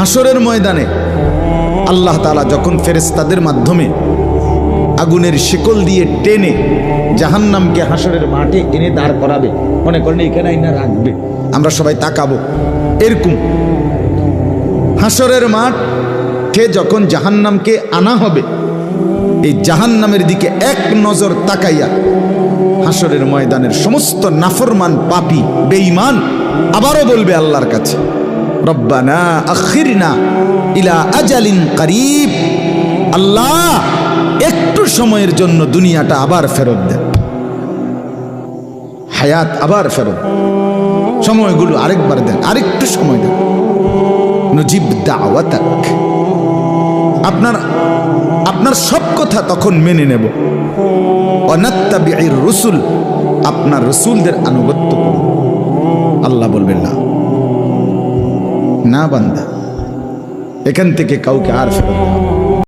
হাসরের ময়দানে আল্লাহ তাআলা যখন ফেরেশতাদের মাধ্যমে আগুনের শিকল দিয়ে টেনে জাহান্নামকে হাসরের মাঠে এনে দাঁড় করাবে, মনে করেন এখানে আইনা রাখবে, আমরা সবাই তাকাবো, এরকম হাসরের মাঠে যখন জাহান্নামকে আনা হবে, এই জাহান্নামের দিকে এক নজর তাকাইয়া হাসরের ময়দানের সমস্ত নাফরমান পাপী বেঈমান আবারও বলবে আল্লাহর কাছে, রব্বানা আখিরনা ইলা আজালিন করিব, আল্লাহ একটু সময়ের জন্য দুনিয়াটা আবার ফেরত দেন, হায়াত আবার ফেরত, সময়গুলো আরেকবার দেন, আরেকটু সময় দেন, নুজিব দাওয়াতাক, আপনার সব কথা তখন মেনে নেব, অনাত্তাবিউর রসুল, আপনার রসুলদের আনুগত্য করব। আল্লাহ বলবেন না, না বান্দা, এখান থেকে কাউকে আর ফেরত দেওয়া